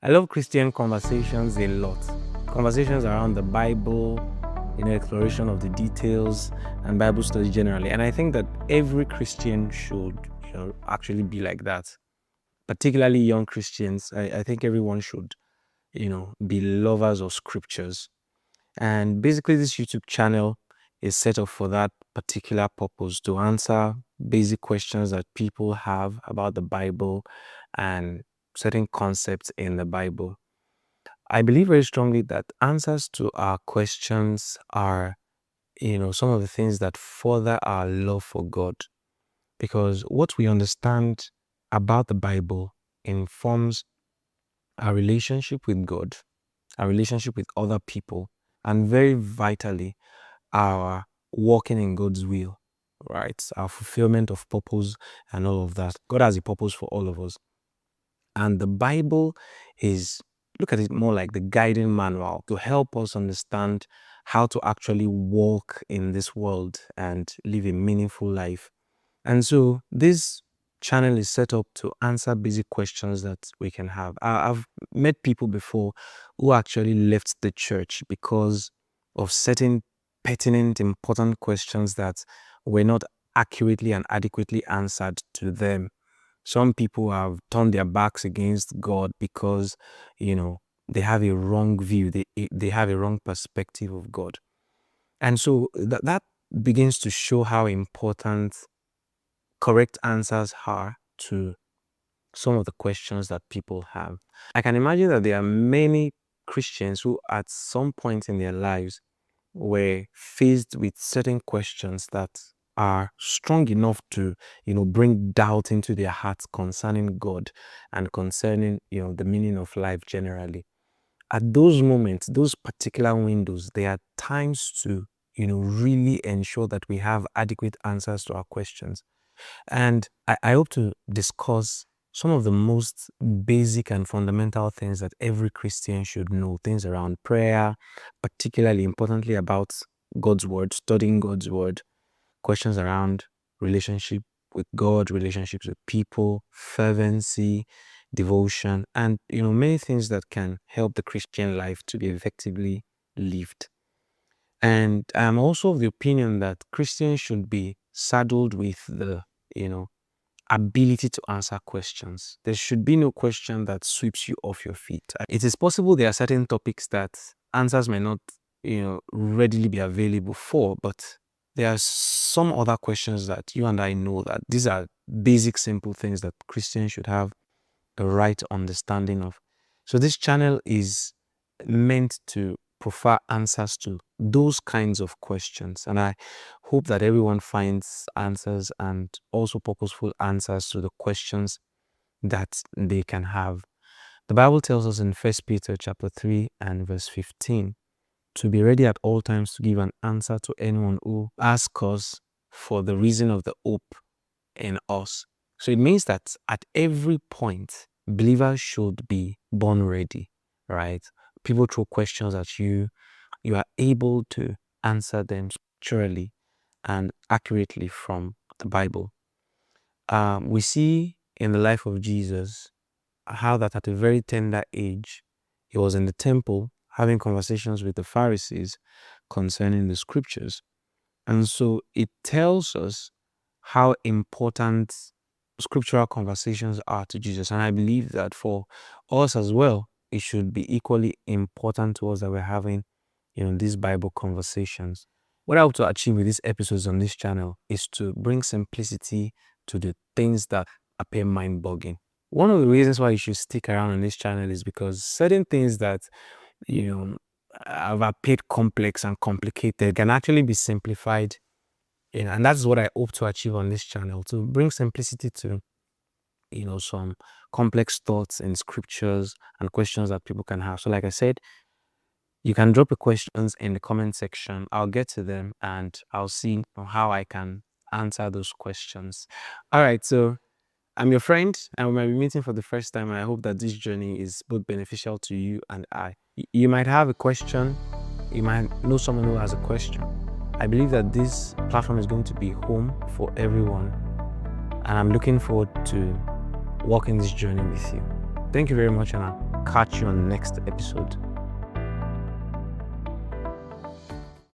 I love Christian conversations a lot. Conversations around the Bible, exploration of the details, and Bible study generally. And I think that every Christian should actually be like that. Particularly young Christians. I think everyone should, be lovers of scriptures. And basically, this YouTube channel is set up for that particular purpose, to answer basic questions that people have about the Bible and certain concepts in the Bible. I believe very strongly that answers to our questions are, some of the things that further our love for God. Because what we understand about the Bible informs our relationship with God, our relationship with other people, and very vitally, our walking in God's will, right? Our fulfillment of purpose and all of that. God has a purpose for all of us. And the Bible is, look at it more like the guiding manual to help us understand how to actually walk in this world and live a meaningful life. And so this channel is set up to answer basic questions that we can have. I've met people before who actually left the church because of certain pertinent, important questions that were not accurately and adequately answered to them. Some people have turned their backs against God because, they have a wrong view. They have a wrong perspective of God. And so that begins to show how important correct answers are to some of the questions that people have. I can imagine that there are many Christians who at some point in their lives were faced with certain questions that are strong enough to, bring doubt into their hearts concerning God and concerning, the meaning of life generally. At those moments, those particular windows, there are times to, really ensure that we have adequate answers to our questions. And I hope to discuss some of the most basic and fundamental things that every Christian should know, things around prayer, particularly importantly about God's word, studying God's word, questions around relationship with God, relationships with people, fervency, devotion, and many things that can help the Christian life to be effectively lived. And I'm also of the opinion that Christians should be saddled with the, ability to answer questions. There should be no question that sweeps you off your feet. It is possible there are certain topics that answers may not, readily be available for, but there are some other questions that you and I know that these are basic, simple things that Christians should have a right understanding of. So this channel is meant to provide answers to those kinds of questions. And I hope that everyone finds answers and also purposeful answers to the questions that they can have. The Bible tells us in 1 Peter chapter 3 and verse 15 to be ready at all times to give an answer to anyone who asks us for the reason of the hope in us. So it means that at every point, believers should be born ready, right? People throw questions at you. You are able to answer them scripturally and accurately from the Bible. We see in the life of Jesus how that at a very tender age, he was in the temple having conversations with the Pharisees concerning the scriptures. And so it tells us how important scriptural conversations are to Jesus. And I believe that for us as well, it should be equally important to us that we're having, these Bible conversations. What I hope to achieve with these episodes on this channel is to bring simplicity to the things that appear mind-boggling. One of the reasons why you should stick around on this channel is because certain things that, have appeared complex and complicated can actually be simplified. And that's what I hope to achieve on this channel, to bring simplicity to, some complex thoughts in scriptures and questions that people can have. So like I said, you can drop your questions in the comment section. I'll get to them and I'll see how I can answer those questions. All right, so I'm your friend and we might be meeting for the first time. I hope that this journey is both beneficial to you and I. You might have a question. You might know someone who has a question. I believe that this platform is going to be home for everyone. And I'm looking forward to walking this journey with you. Thank you very much, Anna. catch you on the next episode.